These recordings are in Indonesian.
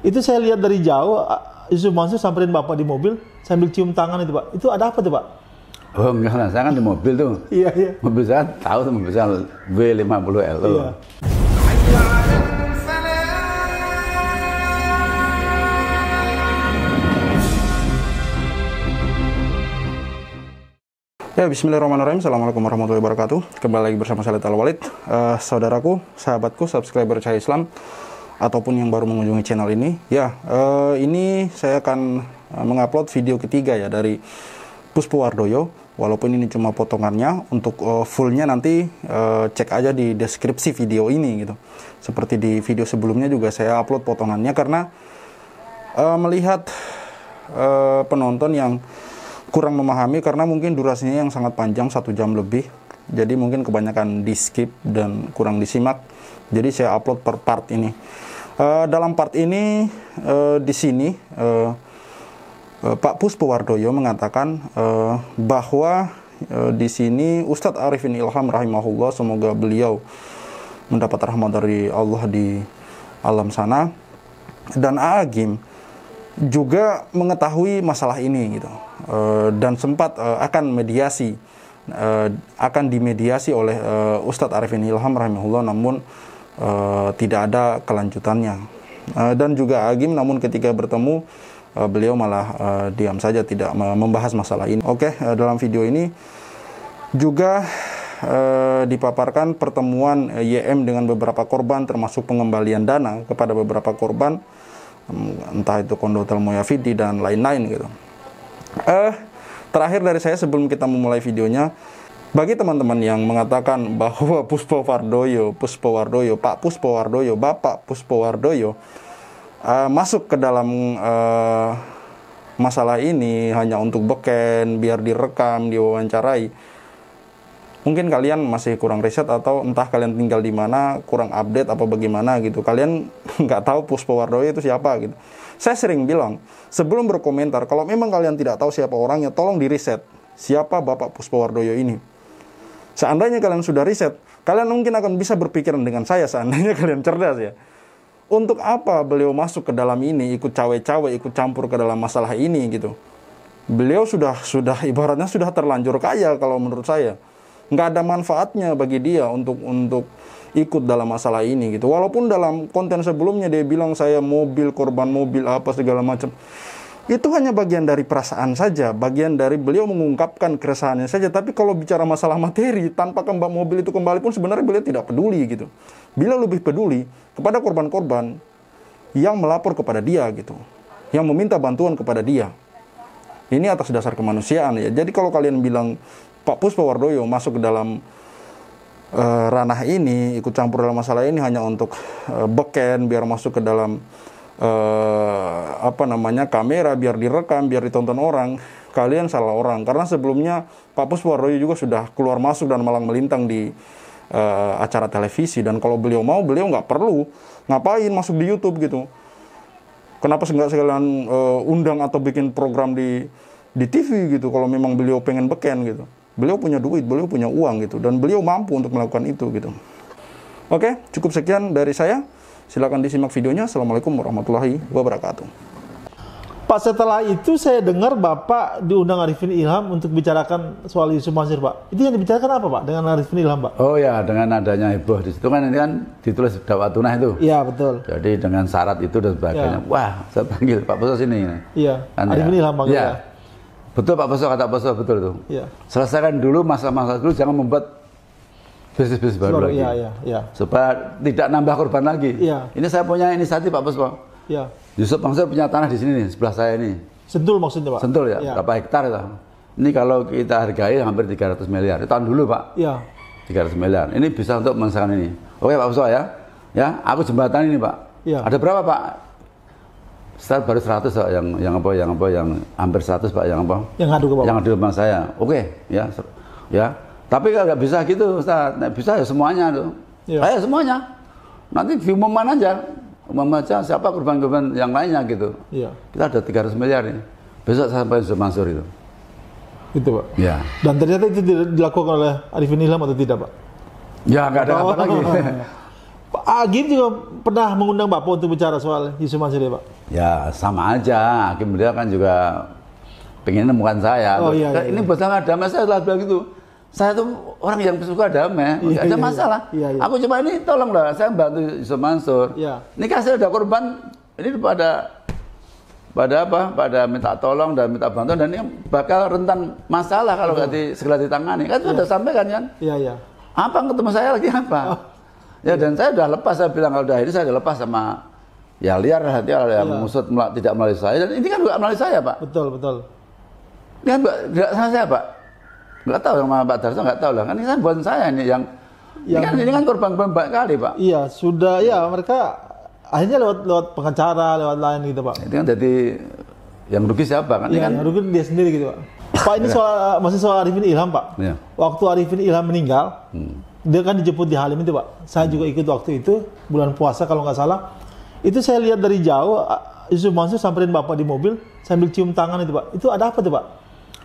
Itu saya lihat dari jauh, Yusuf Mansur samperin Bapak di mobil sambil cium tangan itu Pak. Itu ada apa tuh Pak? Oh enggak lah, saya kan di mobil tuh. Iya, iya. Mobil saya tahu tuh, mobil saya W50L. Iya. Ya, bismillahirrahmanirrahim. Assalamualaikum warahmatullahi wabarakatuh. Kembali lagi bersama saya Lethal Walid. Saudaraku, sahabatku, subscriber Cahaya Islam, ataupun yang baru mengunjungi channel ini. Ya, ini saya akan mengupload video ketiga ya dari Puspo Wardoyo. Walaupun ini cuma potongannya, untuk fullnya nanti cek aja di deskripsi video ini gitu. Seperti di video sebelumnya juga saya upload potongannya karena melihat penonton yang kurang memahami karena mungkin durasinya yang sangat panjang, 1 jam lebih. Jadi mungkin kebanyakan di skip dan kurang disimak. Jadi saya upload per part ini. Dalam part ini di sini Pak Puspo Wardoyo mengatakan bahwa di sini Ustadz Arifin Ilham rahimahullah, semoga beliau mendapat rahmat dari Allah di alam sana, dan Agim juga mengetahui masalah ini gitu, dan sempat akan dimediasi oleh Ustadz Arifin Ilham rahimahullah, namun tidak ada kelanjutannya. Dan juga Agim, namun ketika bertemu beliau malah diam saja, tidak membahas masalah ini. Oke, dalam video ini juga dipaparkan pertemuan YM dengan beberapa korban, termasuk pengembalian dana kepada beberapa korban, entah itu Kondotel Moyafidi dan lain-lain gitu. Terakhir dari saya sebelum kita memulai videonya, bagi teman-teman yang mengatakan bahwa Puspo Wardoyo, Pak Puspo Wardoyo, Bapak Puspo Wardoyo masuk ke dalam masalah ini hanya untuk beken, biar direkam, diwawancarai. Mungkin kalian masih kurang riset, atau entah kalian tinggal di mana, kurang update apa bagaimana gitu. Kalian nggak tahu Puspo Wardoyo itu siapa gitu. Saya sering bilang, sebelum berkomentar, kalau memang kalian tidak tahu siapa orangnya, tolong di riset. Siapa Bapak Puspo Wardoyo ini? Seandainya kalian sudah riset, kalian mungkin akan bisa berpikiran dengan saya, seandainya kalian cerdas ya. Untuk apa beliau masuk ke dalam ini, ikut cawe-cawe, ikut campur ke dalam masalah ini gitu. Beliau sudah ibaratnya sudah terlanjur kaya kalau menurut saya. Nggak ada manfaatnya bagi dia untuk ikut dalam masalah ini gitu. Walaupun dalam konten sebelumnya dia bilang saya korban mobil apa segala macam. Itu hanya bagian dari perasaan saja, bagian dari beliau mengungkapkan keresahannya saja. Tapi kalau bicara masalah materi, tanpa mobil itu kembali pun sebenarnya beliau tidak peduli gitu. Beliau lebih peduli kepada korban-korban yang melapor kepada dia gitu, yang meminta bantuan kepada dia. Ini atas dasar kemanusiaan ya. Jadi kalau kalian bilang Pak Puspo Wardoyo masuk ke dalam ranah ini, ikut campur dalam masalah ini hanya untuk beken, biar masuk ke dalam kamera, biar direkam, biar ditonton orang, kalian salah orang. Karena sebelumnya Pak Puspo Wardoyo juga sudah keluar masuk dan malang melintang di acara televisi, dan kalau beliau mau, beliau nggak perlu ngapain masuk di YouTube gitu. Kenapa nggak sekalian undang atau bikin program di TV gitu, kalau memang beliau pengen beken gitu. Beliau punya duit, beliau punya uang gitu, dan beliau mampu untuk melakukan itu gitu. Oke, cukup sekian dari saya. Silakan disimak videonya. Assalamualaikum warahmatullahi wabarakatuh. Pak, setelah itu saya dengar Bapak diundang Arifin Ilham untuk bicarakan soal Yusuf Mansur, Pak. Itu yang dibicarakan apa, Pak, dengan Arifin Ilham, Pak? Oh ya, dengan adanya heboh di situ kan, ini kan ditulis dakwah tunah itu. Iya, betul. Jadi dengan syarat itu dan sebagainya. Ya. Wah, saya panggil Pak Puspo sini. Iya, kan, Arifin Ilham panggil ya. Betul Pak Puspo, kata Puspo, betul tuh. Iya. Selesaikan dulu masalah-masalah dulu, jangan membuat bisnis baru lagi. Iya. Supaya tidak nambah korban lagi. Iya. Ini saya punya inisiatif Pak Puspo. Iya. Yusuf Mansur punya tanah di sini nih, sebelah saya ini. Sentul maksudnya, Pak? Sentul ya, berapa hektar itu? Ini kalau kita hargai hampir 300 miliar. Itu tahun dulu Pak. Iya. 300 miliar. Ini bisa untuk menyelesaikan ini. Oke Pak Puspo ya. Ya, aku jembatan ini Pak. Iya. Ada berapa Pak? Setelah baru 100 Pak, yang hampir 100 Pak, yang ngadu ke Bapak. Yang ngadu sama saya. Oke, ya. Ya. Tapi nggak bisa gitu Ustaz. Nah, bisa ya semuanya tuh. Iya. Ayo semuanya. Nanti diumumkan aja. Umum aja siapa korban-korban yang lainnya gitu. Iya. Kita ada 300 miliar nih. Besok saya sampai Yusuf Mansur itu. Gitu, Pak. Ya. Dan ternyata itu tidak dilakukan oleh Arifin Ilham atau tidak, Pak? Ya, nggak ada apa lagi. Pak Agim juga pernah mengundang Bapak untuk bicara soal Yusuf Mansur ya Pak? Ya sama aja, Hakim beliau kan juga pengen nemukan saya. Oh, iya, Ini iya. bersama damai, saya telah bilang gitu. Saya tuh orang yang suka damai, Iya, nggak ada iya, masalah. iya, iya. Aku cuma ini tolonglah, saya bantu Yusuf Mansur. Iya. Ini kasih ada korban, ini pada minta tolong dan minta bantuan, dan ini bakal rentan masalah kalau nggak segera ditangani. Kan sudah sampaikan kan? Iya, iya. Apa ketemu saya lagi apa? Ya, dan saya udah lepas, saya bilang kalau udah ini saya udah lepas sama ya liar hati yang mengusut tidak melalui saya, dan ini kan juga melalui saya Pak. Betul, betul. Ini kan nggak sama saya Pak, nggak tahu sama Pak Darso, nggak tahu lah kan, ini kan bukan saya ini yang ini kan korban banyak kali Pak. Iya, sudah ya mereka akhirnya lewat pengacara, lewat lain gitu Pak. Itu kan jadi yang rugi siapa kan? Ini Iya, kan yang rugi dia sendiri gitu Pak. Pak ini masih soal Arifin Ilham Pak. Iya. Waktu Arifin Ilham meninggal, dia kan dijemput di Halim itu Pak. Saya juga ikut waktu itu, bulan puasa kalau nggak salah. Itu saya lihat dari jauh, Yusuf Mansur samperin Bapak di mobil sambil cium tangan itu Pak. Itu ada apa tuh Pak?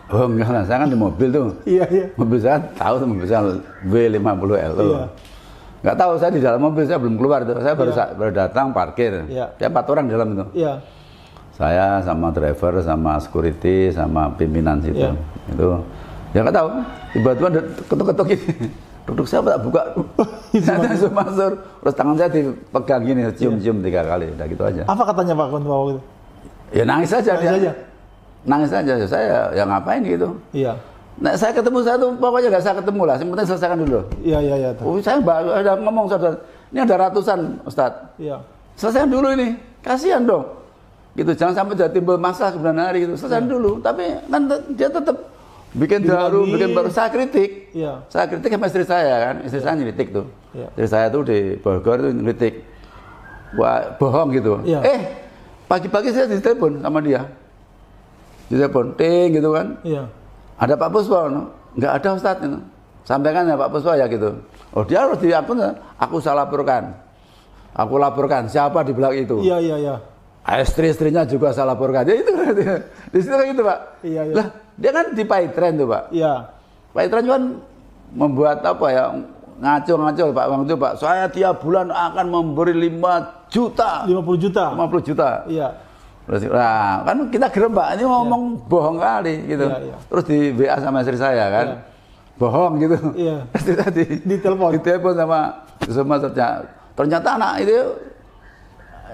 oh enggak lah, saya kan di mobil tuh. Iya, iya. Mobil saya tahu tuh, mobil saya W50L tuh. Iya. Nggak tahu, saya di dalam mobil, saya belum keluar tuh. Saya baru datang parkir. Iya. Ya 4 orang di dalam itu. Iya. Saya sama driver, sama security, sama pimpinan situ. Iya. Itu ya nggak tahu. Tiba-tiba ketuk-ketuk ini. Duduk saya tak buka. Yusuf Mansur. Terus tangan saya dipegang gini, cium-cium 3 kali. Udah gitu aja. Apa katanya Pak waktu itu? Ya nangis aja Nangis dia. aja? Nangis aja. Saya ya ngapain gitu. Iya. Nah, saya ketemu saya tuh pokoknya nggak saya ketemu lah. Yang penting selesaikan dulu. Iya, iya, iya. Oh, saya ada ngomong saudara. Ini ada ratusan Ustadz. Iya. Selesaikan dulu ini. Kasihan dong. Gitu, jangan sampai jadi timbul masalah kemudian hari gitu. Selesaikan dulu. Tapi kan dia tetap bikin baru, bikin baru. Saya kritik. Iya. Saya kritik sama istri saya kan. Istri saya ngeritik tuh. Iya. Istri saya tuh di Bogor tuh ngeritik. Wah, bohong gitu. Iya. Pagi-pagi saya ditelepon sama dia. Ditelepon, ting gitu kan. Iya. Ada Pak Puspa, no? Nggak ada Ustadz itu. Sampaikan ya Pak Puspa ya gitu. Oh dia harus diakun, aku salah laporkan. Aku laporkan siapa di belakang itu. Iya, iya, iya. Istri-istrinya juga saya laporkan. Ya itu di situ kan gitu Pak. Iya, iya. Lah dia kan di Paitren tuh Pak. Iya. Paitren kan membuat apa ya, ngaco-ngaco Pak Bang itu Pak. Saya tiap bulan akan memberi 5 juta. 50 juta. 50 juta. Iya. Terus, nah, kan kita gerem Pak, ini ngomong bohong kali gitu. Iya, iya. Terus di WA sama istri saya kan, bohong gitu. Iya. Istri tadi ditelepon sama semua ternyata anak itu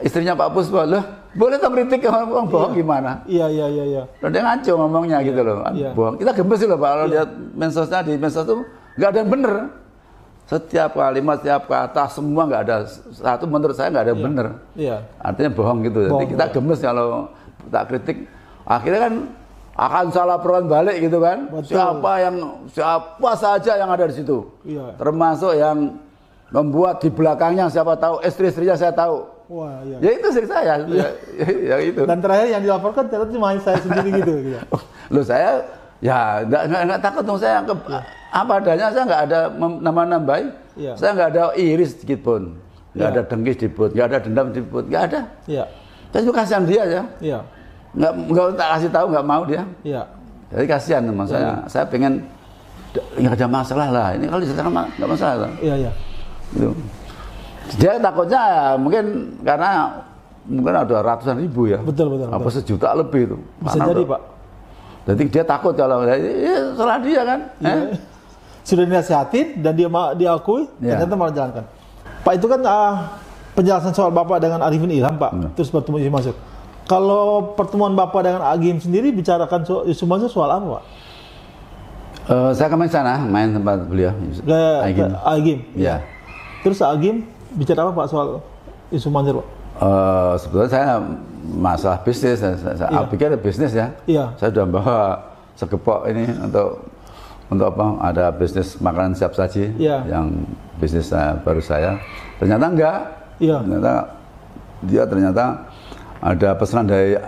istrinya Pak Puspa, loh boleh tak kritik orang bohong gimana? Iya, iya, iya, iya. Lalu dia ngaco ngomongnya gitu loh, Iya. bohong. Kita gemes sih loh Pak, kalau lihat mensosnya di mensos itu nggak ada yang bener. Setiap kalimat, setiap kata, semua nggak ada satu menurut saya nggak ada yang bener. Iya. Artinya bohong gitu. Jadi Bohong, kita ya. gemes kalau tak kritik. Akhirnya kan akan salah peran balik gitu kan. Betul. Siapa saja yang ada di situ. Iya. Termasuk yang membuat di belakangnya, siapa tahu istri-istrinya saya tahu. Wah, iya. Ya itu istri saya. Ya itu. Dan terakhir yang dilaporkan ternyata cuma saya sendiri gitu. Gitu. Loh saya ya nggak takut dong, saya apa adanya, saya nggak ada nambah-nambahin. Iya. Saya nggak ada iris sedikit pun, nggak Iya. ada dengki sedikit, nggak ada dendam sedikit, nggak ada. Iya. Saya juga kasihan dia ya, Iya. nggak tak kasih tahu, nggak mau dia. Iya. Jadi kasihan teman saya pengen nggak ada masalah lah. Ini kalau diselesaikan nggak masalah. Lah. Iya, iya. Gitu. Dia takutnya ya, mungkin karena ada ratusan ribu ya, Betul, betul, apa betul. sejuta lebih itu. Bisa Mana jadi, udah- Pak. Jadi dia takut kalau ya salah dia kan. Iya. Sudah dinasihatin dan dia diakui, Iya. ternyata malah jalankan. Pak, itu kan penjelasan soal Bapak dengan Arifin Ilham, Pak. Terus bertemu Yusuf Mansur. Kalau pertemuan Bapak dengan Agim sendiri bicarakan soal Yusuf Mansur soal apa, Pak? Saya kemarin sana main tempat beliau. Ke Agim. Ya. Terus Agim bicara apa Pak soal Yusuf Mansur, Pak? Sebetulnya saya masalah bisnis, saya pikir ada bisnis ya. Iya. Saya sudah bawa segepok ini untuk apa? Ada bisnis makanan siap saji Iya. yang bisnis baru saya. Ternyata enggak. Iya. Ternyata ada pesanan dari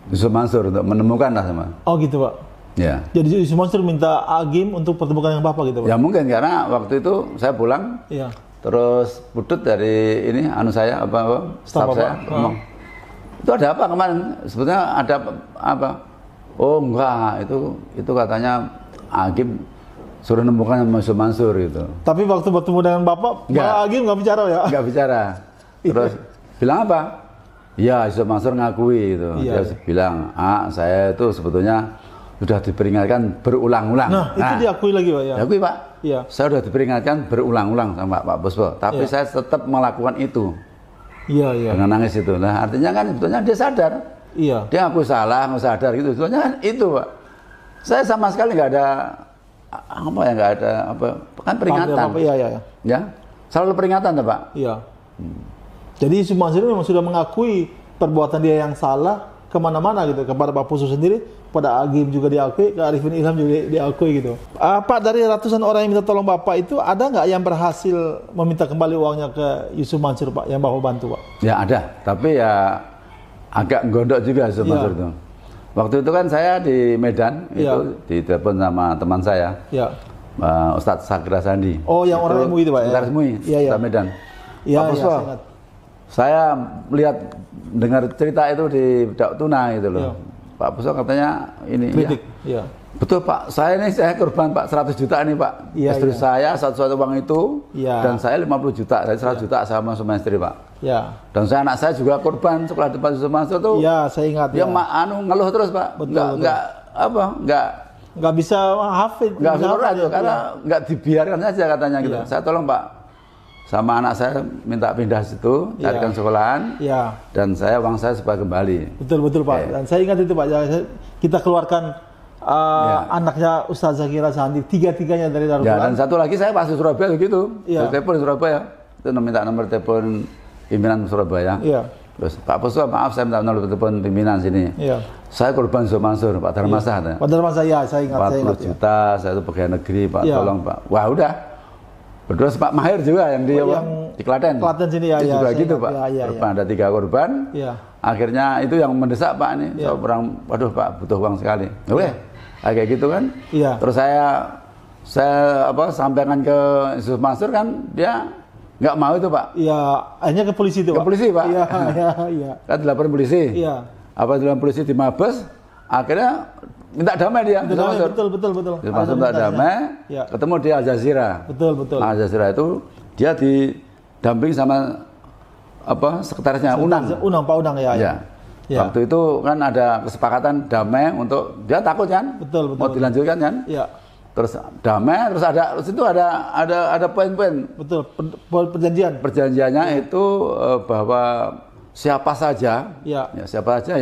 Yusuf Mansur untuk menemukan lah sama. Oh gitu, Pak. Ya. Jadi Yusuf Mansur minta Agim untuk pertemukan dengan Bapak gitu, Pak? Ya mungkin karena waktu itu saya pulang. Iya. Terus Putut dari ini saya Staf staf saya Bapak. ngomong, itu ada apa kemarin? Sebetulnya ada apa? Oh enggak, itu katanya Agim suruh nemukan Yusuf Mansur gitu. Tapi waktu bertemu dengan Bapak, Nggak. Pak Agim nggak bicara ya? Nggak bicara. Terus bilang apa? Ya, Yusuf Mansur ngakui gitu. Iya, Dia bilang, saya itu sebetulnya sudah diperingatkan berulang-ulang. Nah, itu diakui lagi Pak ya? Diakui Pak. Iya. Saya sudah diperingatkan berulang-ulang sama Pak Buspo. Tapi Iya. saya tetap melakukan itu. Iya, iya. Dengan nangis itu. Nah, artinya kan sebetulnya dia sadar. Iya. Dia ngaku salah, nggak sadar gitu. Sebetulnya kan itu Pak. Saya sama sekali nggak ada nggak ada kan peringatan. Apa, iya, iya. Ya, selalu peringatan tuh Pak. Iya. Jadi Yusuf Mansur memang sudah mengakui perbuatan dia yang salah kemana-mana gitu, kepada Pak Pusu sendiri, pada Agim juga diakui, ke Arifin Ilham juga diakui gitu. Pak, dari ratusan orang yang minta tolong Bapak itu ada nggak yang berhasil meminta kembali uangnya ke Yusuf Mansur Pak, yang Bapak bantu Pak? Ya ada, tapi ya agak gondok juga Yusuf Mansur itu. Waktu itu kan saya di Medan, itu ditelepon sama teman saya, Ustadz Sakira Sandi. Oh, yang orang MUI itu Pak ya? Ustadz MUI, Ustadz Medan. Iya, Pak Puspo, saya lihat dengar cerita itu di Daud Tuna gitu loh. Pak Puspo katanya ini kritik. Iya. Betul Pak, saya korban Pak 100 juta nih Pak. Istri saya satu-satu uang itu dan saya 50 juta, dari 100 juta sama istri Pak. Ya. Dan anak saya juga korban sekolah depan Yusuf Mansur tuh. Iya, saya ingat. Dia ngeluh terus Pak. Betul, nggak bisa hafid. Nggak bisa karena nggak dibiarkan saja katanya gitu. Saya tolong Pak, sama anak saya minta pindah situ, carikan sekolahan, dan uang saya supaya kembali. Betul Pak. Dan saya ingat itu Pak, kita keluarkan anaknya Ustaz Zakira Sandi, tiga-tiganya dari Darul Quran. Dan satu lagi saya pas di Surabaya begitu, telepon di Surabaya, itu minta nomor telepon pimpinan Surabaya. Terus Pak Puspo, maaf saya minta nomor telepon pimpinan sini. Saya korban Yusuf Mansur, Pak Darmasa. Pak Darmasa saya ingat. 40 juta, saya itu pegawai negeri, Pak tolong Pak. Wah udah. Terus Pak Mahir juga yang di Klaten. Klaten sini juga gitu Pak. Korban ada 3 korban. Akhirnya itu yang mendesak Pak ini. Orang, waduh Pak butuh uang sekali. Oke, kayak gitu kan. Terus saya sampaikan ke Yusuf Mansur kan dia nggak mau itu Pak. Iya, akhirnya ke polisi itu Pak. Ke polisi Pak. Iya. Kan dilaporin polisi. Dilaporin polisi di Mabes. Akhirnya minta damai dia. Betul. Maksud minta damai, ketemu di Al Jazeera. Betul. Al Jazeera itu dia didampingi sama sekretarisnya Pak Unang ya. Waktu itu kan ada kesepakatan damai untuk dia takut kan? Betul. Mau dilanjutkan kan? Terus damai, terus itu ada poin-poin. Betul. Perjanjian. Perjanjiannya itu bahwa siapa saja, siapa saja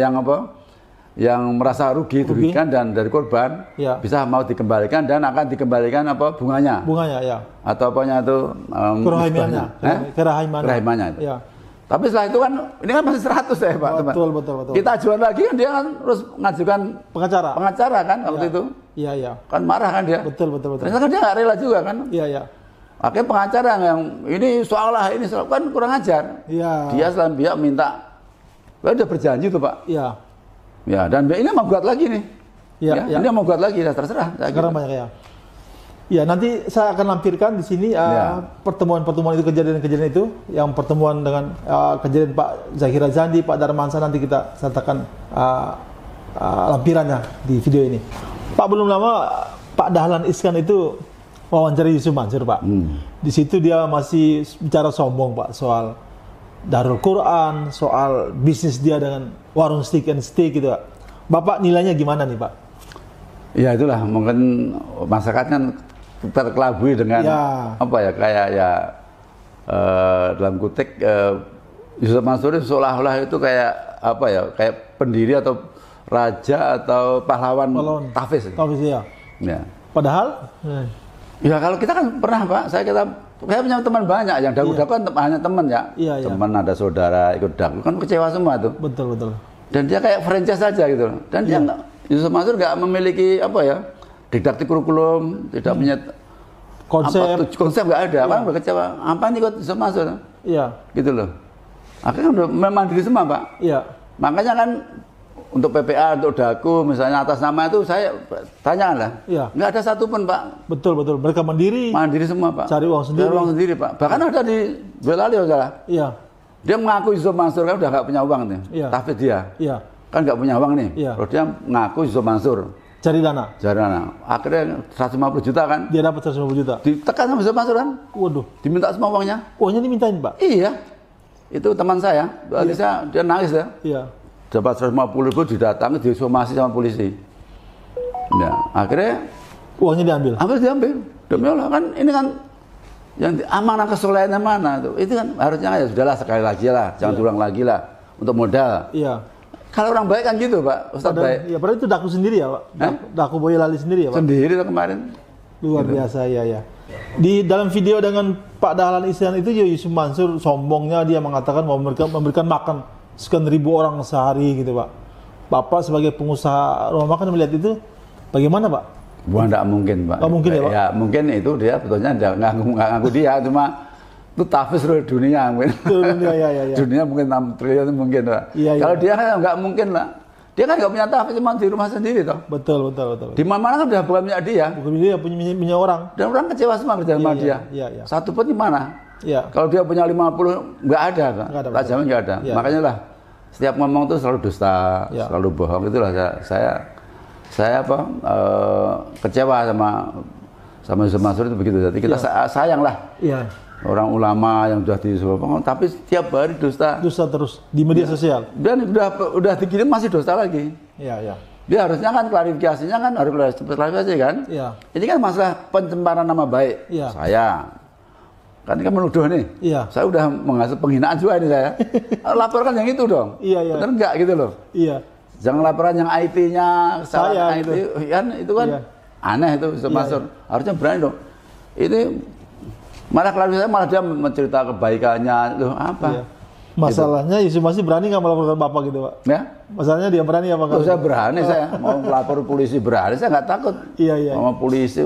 yang merasa rugikan dan dari korban bisa mau dikembalikan dan akan dikembalikan bunganya atau apanya itu kerahimannya itu. Tapi setelah itu kan ini kan masih 100 ya Pak. Betul. Kita ajukan lagi kan dia kan terus mengajukan pengacara kan waktu itu. Iya. Kan marah kan dia. Betul. Ternyata kan dia nggak rela juga kan. Iya. Akhirnya pengacara yang ini soal kan kurang ajar. Dia selain pihak minta, udah berjanji tuh Pak. Dan ini mau gugat lagi nih. Ini mau gugat lagi, terserah. Sekarang banyak ya. Ya, nanti saya akan lampirkan di sini pertemuan-pertemuan itu, kejadian-kejadian itu, yang pertemuan dengan kejadian Pak Zakira Sandi, Pak Darmansa, nanti kita sertakan lampirannya di video ini. Pak, belum lama Pak Dahlan Iskan itu wawancara Yusuf Mansur Pak. Di situ dia masih bicara sombong Pak soal Darul Quran, soal bisnis dia dengan warung steak and steak gitu Pak. Bapak nilainya gimana nih Pak? Ya itulah, mungkin masyarakat kan terkelabui dengan dalam kutik Yusuf Mansur seolah-olah itu kayak kayak pendiri atau raja atau pahlawan Tafiz ya. Padahal kalau kita kan pernah Pak, saya punya teman banyak yang daku kan hanya teman teman ada saudara ikut daku kan kecewa semua tuh. Betul. Dan dia kayak franchise saja gitu. Dan dia Yusuf Mansur nggak memiliki didaktik kurikulum, tidak punya konsep nggak ada. Kan udah kecewa. Apa nih kok Yusuf Mansur? Gitu loh. Akhirnya udah mandiri semua Pak. Makanya kan untuk PPA, untuk daku misalnya atas nama itu saya tanya lah. Nggak ada satupun Pak. Betul. Mereka mandiri semua Pak. Cari uang sendiri Pak. Bahkan ada di Boyolali salah. Dia mengaku Yusuf Mansur kan udah nggak punya uang nih. Tapi dia kan nggak punya uang nih. Terus dia mengaku Yusuf Mansur Cari dana. Akhirnya 150 juta kan. Dia dapat 150 juta. Ditekan sama Yusuf Mansur kan. Waduh. Diminta semua uangnya. Uangnya dimintain, Pak? Iya. Itu teman saya. Berarti dia nangis ya. Iya. Dapat 150 ribu didatangi, disomasi sama polisi. Ya, akhirnya uangnya diambil. Diambil. Demi Allah kan ini kan yang amanah kesolehannya mana tuh. Itu kan harusnya ya sudahlah sekali lagi lah, jangan diulang lagi lah untuk modal. Iya. Kalau orang baik kan gitu, Pak. Ustaz baik. Ya, padahal itu daku sendiri ya, Pak. Daku Boyolali sendiri ya, Pak. Sendiri tuh kemarin. Luar biasa ya. Di dalam video dengan Pak Dahlan Iskan itu Yusuf Mansur sombongnya dia mengatakan mau memberikan makan sekian ribu orang sehari gitu, Pak. Bapak sebagai pengusaha rumah makan melihat itu bagaimana, Pak? Wah, enggak mungkin, Pak. Nggak mungkin ya, Pak? Ya, mungkin itu dia betulnya nggak ngaku dia, cuma itu tahfiz seluruh dunia mungkin. Ya. Dunia mungkin 6 triliun mungkin, Pak. Iya. Kalau dia kan nggak mungkin lah. Dia kan nggak punya tahfiz, cuma di rumah sendiri toh. Betul. Di mana kan udah bukan punya dia. Bukan dia punya orang. Dan orang kecewa semua kerja sama dia. Iya. Satu pun di mana? Iya. Kalau dia punya 50 nggak ada, Pak. Tak jamin nggak ada. Ya. Makanya lah setiap ngomong tuh selalu dusta, selalu bohong. Itulah saya kecewa sama Yusuf Mansur itu begitu. Jadi kita sayang lah. Iya. Orang ulama yang sudah disebut, tapi setiap hari dusta terus di media sosial. Dan udah dikirim masih dusta lagi. Iya. Dia harusnya kan klarifikasinya kan harus klarifikasi kan. Iya. Ini kan masalah pencemaran nama baik. Iya. Saya kan menuduh nih. Iya. Saya udah menghasil penghinaan juga ini saya. Laporkan yang itu dong. Iya. Benar enggak gitu loh. Iya. Jangan laporan yang IT-nya saya IT kan itu kan aneh itu Yusuf Mansur. Harusnya berani dong. Ini malah klarifikasi malah dia mencerita kebaikannya loh apa? Iya. Masalahnya Yusuf Mansur berani nggak melaporkan Bapak gitu, Pak? Ya. Masalahnya dia berani apa enggak? Saya berani saya mau melapor polisi berani, saya nggak takut. Iya. Sama polisi.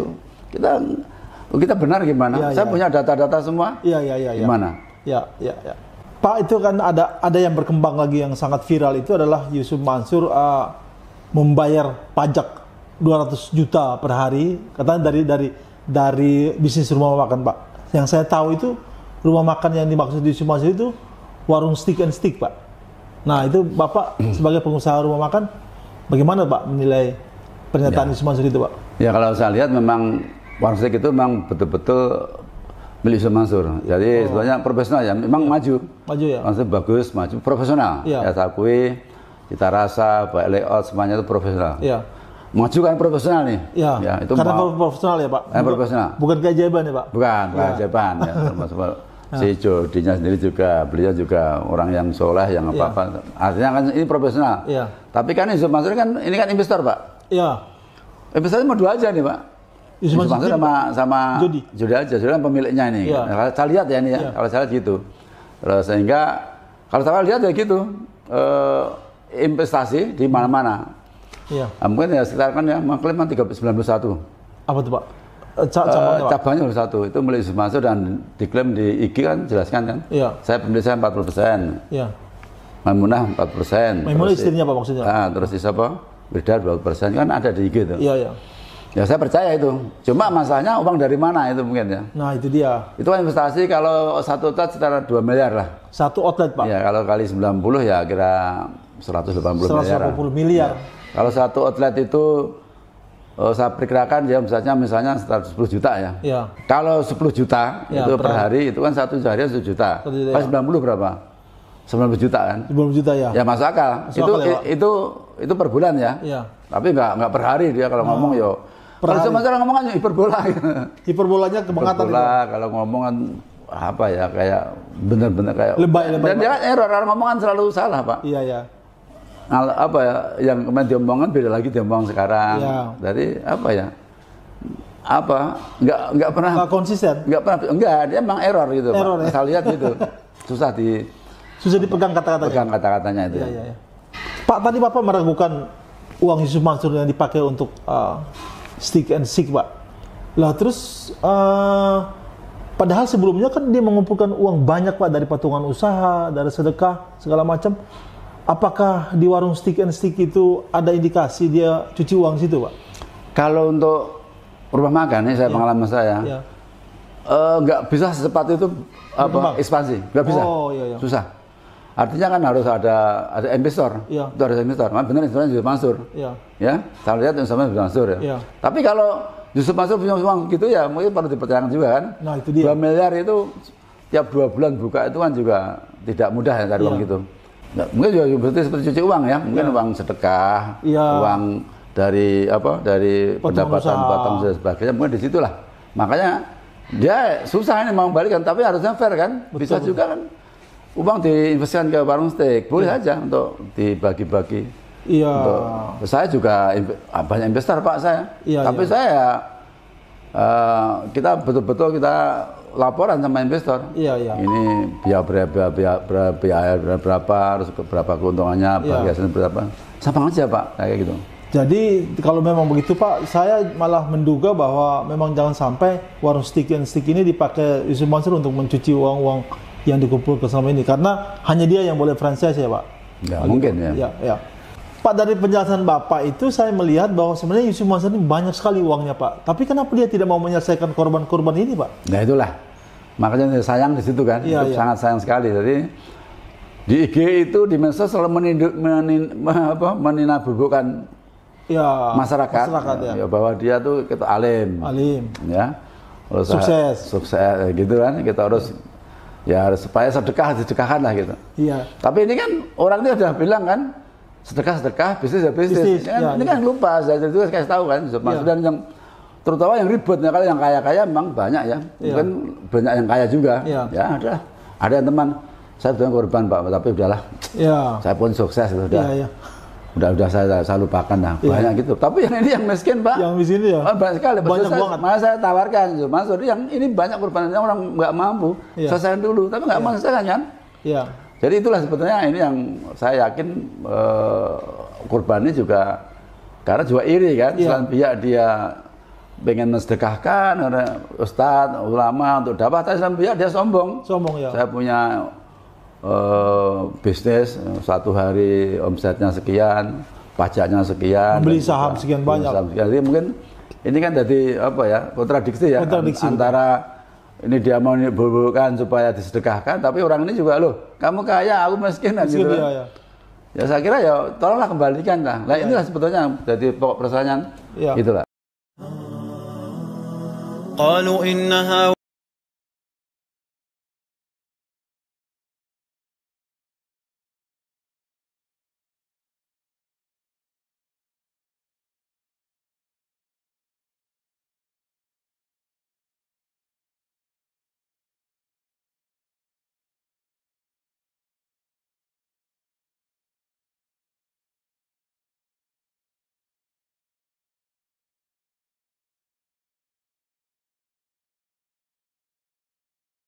Kita benar gimana? Saya punya data-data semua. Iya. Gimana? Ya. Pak, itu kan ada yang berkembang lagi yang sangat viral itu adalah Yusuf Mansur membayar pajak 200 juta per hari katanya dari bisnis rumah makan, Pak. Yang saya tahu itu rumah makan yang dimaksud Yusuf Mansur itu warung stick and stick, Pak. Nah, itu Bapak sebagai pengusaha rumah makan bagaimana, Pak, menilai pernyataan Yusuf Mansur itu, Pak? Ya, kalau saya lihat memang warung stick itu memang betul-betul milik Yusuf Mansur. Jadi sebenarnya profesional ya, memang maju ya. Maksudnya bagus, maju, profesional. Ya, saya akui, cita rasa, baik layout, semuanya itu profesional. Iya. Maju kan profesional nih. Iya. Ya, itu karena profesional ya, Pak. Profesional. Bukan keajaiban ya, Pak. Bukan keajaiban ya. Termasuk si Jodinya sendiri juga, beliau juga orang yang soleh, yang apa-apa. Artinya kan ini profesional. Iya. Tapi kan Yusuf Mansur kan ini kan investor, Pak. Iya. Investornya mau dua aja nih, Pak. Yusuf Mansur sama Jodi aja, Jodi kan pemiliknya ini. Ya. Kalau saya lihat ya ini ya, kalau saya lihat gitu. Terus sehingga kalau saya lihat ya gitu, investasi di mana-mana. Iya. Mungkin ya sekitar kan ya mengklaim 391. Apa tuh, Pak? Cabangnya baru satu, itu milik Yusuf Mansur dan diklaim di IG kan jelaskan kan. Iya. Saya pembeli saya 40%. Iya. Maimunah 4%. Maimunah istrinya apa maksudnya? Terus siapa? Beda 20% kan ada di IG itu. Iya. Ya saya percaya itu. Cuma masalahnya uang dari mana itu mungkin ya. Nah itu dia. Itu investasi kalau satu outlet sekitar 2 miliar lah. Satu outlet, Pak? Ya kalau kali 90 ya kira 180 miliar. 180 miliar. Ya. Kalau satu outlet itu saya perkirakan ya misalnya sekitar 10 juta ya. Ya. Kalau 10 juta ya, itu per hari itu kan satu hari 1 juta. Kalau 90 berapa? 90 juta kan? 90 juta ya. Ya masuk akal. Itu per bulan ya. Iya. Tapi nggak per hari dia kalau ngomong yo. Kalau sementara ngomong kan hiperbola. Hiperbolanya kebangatan. Hiperbola kalau ngomong kan apa ya kayak bener-bener kayak lebay. Dan dia kan error, orang ngomong kan selalu salah, Pak. Iya. Apa ya yang kemarin diomongkan beda lagi diomong sekarang. Iya. Jadi apa ya? Nggak pernah. Nggak konsisten. Enggak, dia emang error gitu. Error, Pak. ya? Saya lihat gitu. Susah dipegang kata-katanya. Pegang kata-katanya itu. Iya. Pak, tadi Bapak meragukan uang Yusuf Mansur yang dipakai untuk stick and stick, Pak. Lah terus padahal sebelumnya kan dia mengumpulkan uang banyak, Pak, dari patungan usaha, dari sedekah segala macam. Apakah di warung stick and stick itu ada indikasi dia cuci uang situ, Pak? Kalau untuk rumah makan ini pengalaman saya, nggak bisa secepat itu ekspansi, nggak bisa, iya. susah. Artinya kan harus ada investor. Iya. Itu harus investor. Nah, benar investornya Yusuf Mansur. Iya. Ya, saya lihat investornya Yusuf Mansur ya. Iya. Tapi kalau Yusuf Mansur punya uang gitu ya mungkin perlu dipertanyakan juga kan. Nah, itu dia. 2 miliar itu tiap 2 bulan buka itu kan juga tidak mudah ya cari uang gitu. Nah, mungkin juga berarti seperti cuci uang ya, mungkin uang sedekah, uang dari dari pendapatan potong dan sebagainya, mungkin disitulah. Makanya dia susah ini mau balikan, tapi harusnya fair kan. Bisa juga kan uang diinvestasikan ke warung steak, boleh aja untuk dibagi-bagi. Iya. Saya juga banyak investor Pak saya, tapi saya kita betul-betul kita laporan sama investor. Ini biaya berapa, harus berapa keuntungannya, bagian berapa. Sama aja Pak, kayak gitu. Jadi kalau memang begitu Pak, saya malah menduga bahwa memang jangan sampai warung steak ini dipakai Yusuf Mansur untuk mencuci uang-uang yang dikumpulkan selama ini, karena hanya dia yang boleh franchise ya Pak. Ya, mungkin ya. Ya. Pak, dari penjelasan Bapak itu saya melihat bahwa sebenarnya Yusuf Mansur ini banyak sekali uangnya Pak. Tapi kenapa dia tidak mau menyelesaikan korban-korban ini Pak? Nah itulah, makanya sayang di situ kan, sangat sayang sekali. Jadi di IG itu di medsos selalu meninabubukan masyarakat ya, bahwa dia tuh kita alim, ya, sukses gitu kan. Kita harus supaya sedekahkan lah gitu. Iya. Tapi ini kan orang ini sudah bilang kan, sedekah, bisnis ya bisnis. Ini kan lupa, saya itu kasih tahu kan, dan yang terutama yang ribetnya, kalau yang kaya memang banyak ya, mungkin banyak yang kaya juga. Ya ada yang teman saya sudah korban Pak, tapi udahlah, saya pun sukses udah saya lupakan lah, banyak gitu. Tapi yang ini yang miskin Pak, yang miskin ya banyak sekali. Banyak banget. Malah saya tawarkan Mansur, yang ini banyak korbannya orang nggak mampu, selesaikan dulu, tapi nggak mau selesaikan kan. Jadi itulah sebetulnya ini yang saya yakin korbannya juga karena juga iri kan, selain pihak dia pengen mensedekahkan, ada ustadz, ulama untuk dapat, tapi selain pihak dia sombong ya. Saya punya bisnis, satu hari omsetnya sekian, pajaknya sekian, beli saham sekian banyak. Jadi mungkin ini kan jadi kontradiksi ya, antara ini dia mau bukan supaya disedekahkan, tapi orang ini juga loh, kamu kaya, aku miskin gitu. Ya saya kira ya tolonglah kembalikan lah. Nah inilah sebetulnya jadi pokok persoalannya itulah.